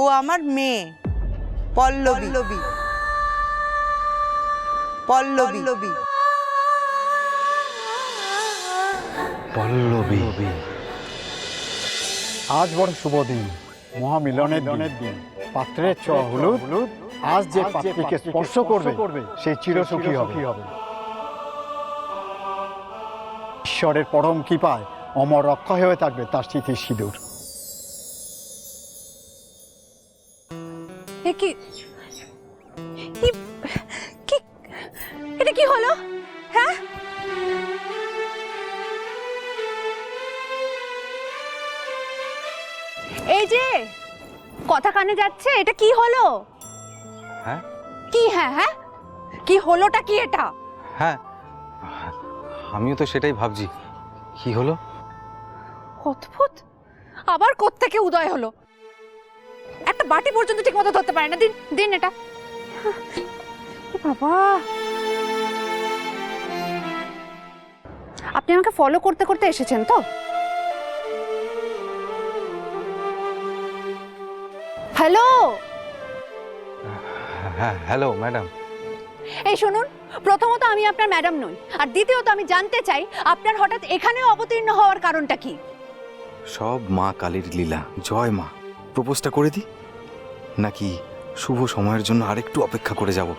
ও আমার মেয়ে পল্লবী। পল্লবী পল্লবী। আজ বড় শুভ দিন, মহামিলনের দিন। পাত্রের ছোঁয়া হলুদ আজ যে পাত্রীকে স্পর্শ করবে সে চিরসুখী হবে। ঈশ্বরের পরম কৃপায় অমর রক্ষা হয়ে থাকবে তার স্মৃতির সিঁদুর। এটা কি হলো? হ্যাঁ, এই যে কথা কানে যাচ্ছে, এটা কি হলো? হ্যাঁ কি হ্যাঁ হ্যাঁ কি হলোটা কি এটা? হ্যাঁ, আমিও তো সেটাই ভাবছি, কি হলো? অদ্ভুত, আবার কোত্থেকে উদয় হলো? একটা বাটি পর্যন্ত ঠিক মতো ধরতে পারে না। দিন দিন এটা। বাবা, আপনি আমাকে ফলো করতে করতে এসেছেন তো? হ্যালো, হ্যাঁ হ্যালো ম্যাডাম। এই শুনুন, প্রথমত আমি আপনার ম্যাডাম নই, আর দ্বিতীয়ত আমি জানতে চাই আপনার হঠাৎ এখানে অবতীর্ণ হওয়ার কারণটা কি? সব মা কালীর লীলা। জয় মা। প্রপোজটা করে দিই নাকি শুভ সময়ের জন্য আরেকটু অপেক্ষা করে যাব?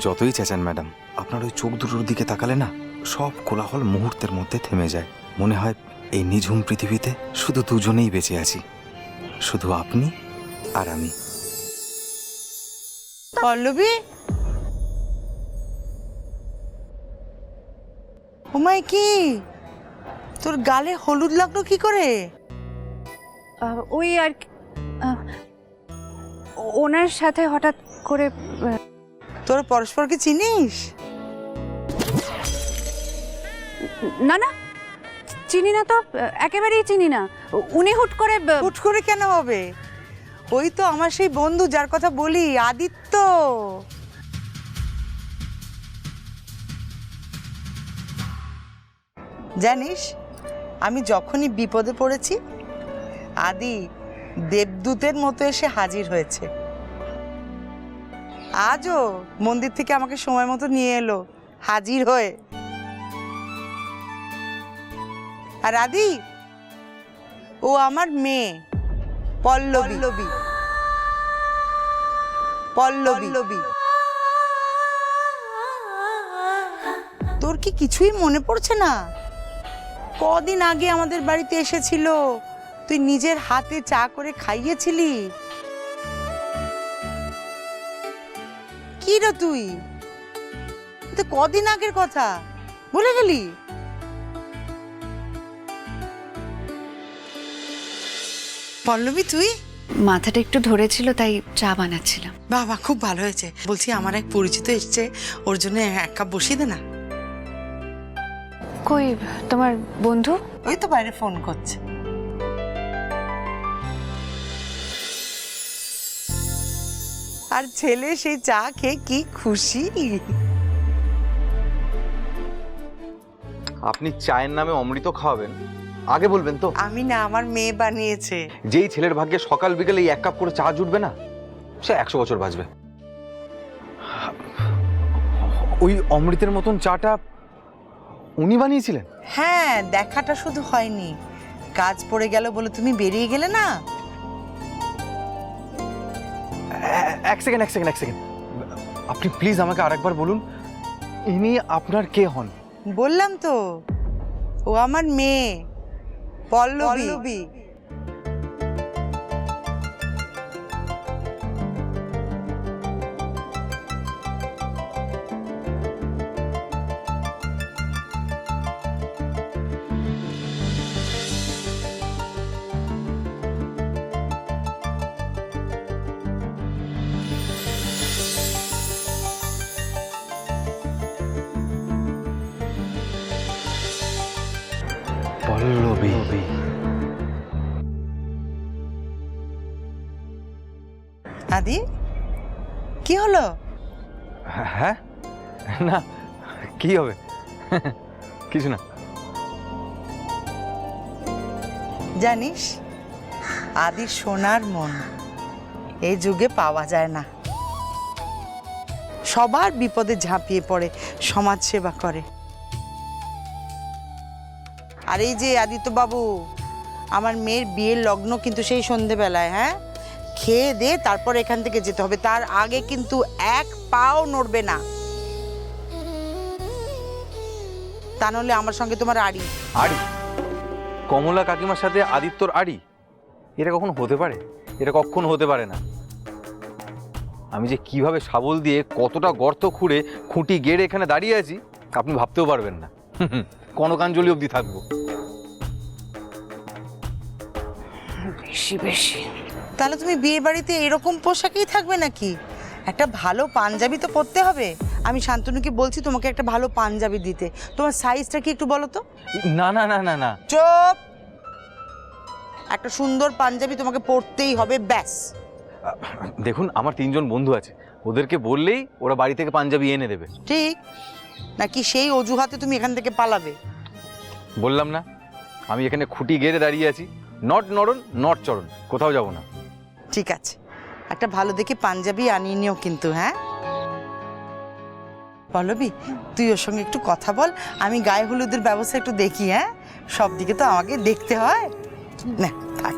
যতই চেঁচান ম্যাডাম, আপনার ওই চোখ দুটোর দিকে তাকালে না সব কোলাহল মুহূর্তের মধ্যে থেমে যায়। মনে হয় এই নিঝুম পৃথিবীতে শুধু দুজনেই বেঁচে আছি, শুধু আপনি আর আমি। পল্লবী, ওমাই কি তোর গালে হলুদ লাগলো কি করে? ওই আর ওনার সাথে হঠাৎ করে। তোর পরস্পরকে চিনিস? না না, চিনি না তো, একেবারেই চিনি না। উনি হুট করে কেন হবে? ওই তো আমার সেই বন্ধু যার কথা বলি, আদিত্য। জানিস, আমি যখনই বিপদে পড়েছি আদি দেবদূতের মতো এসে হাজির হয়েছে। আজও মন্দির থেকে আমাকে সময় মতো নিয়ে এলো হাজির হয়ে। আর আদি, ও আমার মেয়ে পল্লবী। তোর কি কিছুই মনে পড়ছে না? কদিন আগে আমাদের বাড়িতে এসেছিল, তুই নিজের হাতে চা করে খাইয়েছিলি। কি রে তুই, তো কদিন আগের কথা ভুলে গেলি? পল্লবী, তুই? মাথাটা একটু ধরেছিল, তাই চা বানাচ্ছিলাম। বাবা, খুব ভালো হয়েছে। বলছি, আমার এক পরিচিত এসছে, ওর জন্য এক কাপ বসিয়ে দে না। কই তোমার বন্ধু? ওই তো বাইরে ফোন করছে। আর ছেলে সেই চা খেয়ে কি খুশি। আপনি চায়ের নামে অমৃত খাওয়াবেন, আগে বলবেন তো। আমি না, আমার মেয়ে বানিয়েছে। যেই ছেলের ভাগ্যে সকাল বিকেলে এই এক কাপ করে চা জুটবে না, সে 100 বছর বাঁচবে। ওই অমৃতের মতন চাটা উনি বানিয়েছিলেন? হ্যাঁ, দেখাটা শুধু হয়নি, কাজ পড়ে গেল বলে তুমি বেরিয়ে গেলে না। এক সেকেন্ড, আপনি প্লিজ আমাকে আরেকবার বলুন, ইনি আপনার কে হন? বললাম তো, ও আমার মেয়ে পল্লবী। পল্লবী। আদি, কি হলো? হ্যাঁ, না কি হবে, কিছু না। জানিস, আদির সোনার মন এই যুগে পাওয়া যায় না। সবার বিপদে ঝাঁপিয়ে পড়ে, সমাজ সেবা করে। আর এই যে আদিত্য বাবু, আমার মেয়ের বিয়ের লগ্ন কিন্তু সেই সন্ধেবেলায়, হ্যাঁ? খেয়ে দে তারপর এখান থেকে যেতে হবে, তার আগে কিন্তু এক পাও নড়বে না, তা নাহলে আমার সঙ্গে তোমার আড়ি। আড়ি? কমলা কাকিমার সাথে আদিত্যর আড়ি? এটা কখনো হতে পারে? এটা কখনো হতে পারে না। আমি যে কিভাবে শাবল দিয়ে কতটা গর্ত খুঁড়ে খুঁটি গেড়ে এখানে দাঁড়িয়ে আছি আপনি ভাবতেও পারবেন না। কনকাঞ্জলি অবধি থাকবো। বেশি বেশি। তাহলে তুমি বিয়ে বাড়িতে এরকম পোশাকেই থাকবে নাকি? একটা ভালো পাঞ্জাবি তো পরতে হবে। আমি শান্তনুকে বলছি তোমাকে একটা ভালো পাঞ্জাবি দিতে। তোমার সাইজটা কি একটু বলো তো? না না না না না, চুপ! একটা সুন্দর পাঞ্জাবি তোমাকে পরতেই হবে, ব্যাস। দেখুন আমার 3 জন বন্ধু আছে, ওদেরকে বললেই ওরা বাড়ি থেকে পাঞ্জাবি এনে দেবে। ঠিক নাকি সেই অজুহাতে তুমি এখান থেকে পালাবে? বললাম না আমি এখানে খুঁটি গেড়ে দাঁড়িয়ে আছি, নট নরন নট চরণ, কোথাও যাব না। ঠিক আছে, একটা ভালো দেখে পাঞ্জাবি আনিয়ে নিও কিন্তু, হ্যাঁ? পল্লবী, তুই ওর সঙ্গে একটু কথা বল, আমি গায়ে হলুদের ব্যবস্থা একটু দেখি। হ্যাঁ, সব দিকে তো আমাকে দেখতে হয় না। থাক।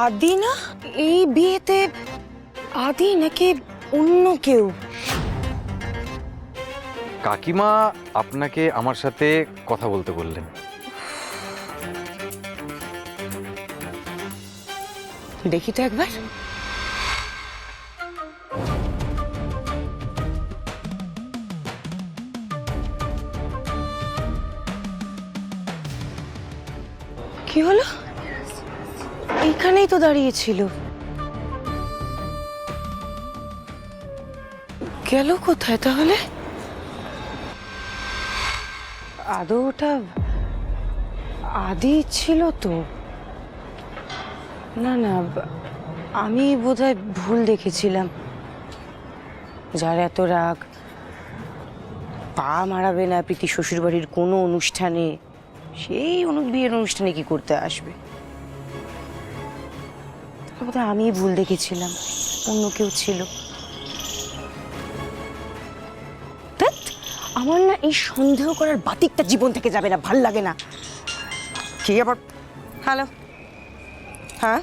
আদি না? এই বিয়েতে আদি নাকি অন্য কেউ? কাকিমা আপনাকে আমার সাথে কথা বলতে বললেন। দেখি তো একবার। কি হলো? এইখানেই তো দাঁড়িয়েছিল, গেল কোথায় তাহলে? আদৌ ওটা আদি ছিল তো? না না, আমি বোধহয় ভুল দেখেছিলাম। যার এত রাগ, পা মারাবে না প্রীতি শ্বশুরবাড়ির কোনো অনুষ্ঠানে, সেই বিয়ের অনুষ্ঠানে কি করতে আসবে? বোধহয় আমি ভুল দেখেছিলাম, অন্য কেউ ছিল। ধ্যাৎ, আমার না এই সন্দেহ করার বাতিকটা জীবন থেকে যাবে না, ভাল লাগে না। কি আবার? হ্যালো, হ্যাঁ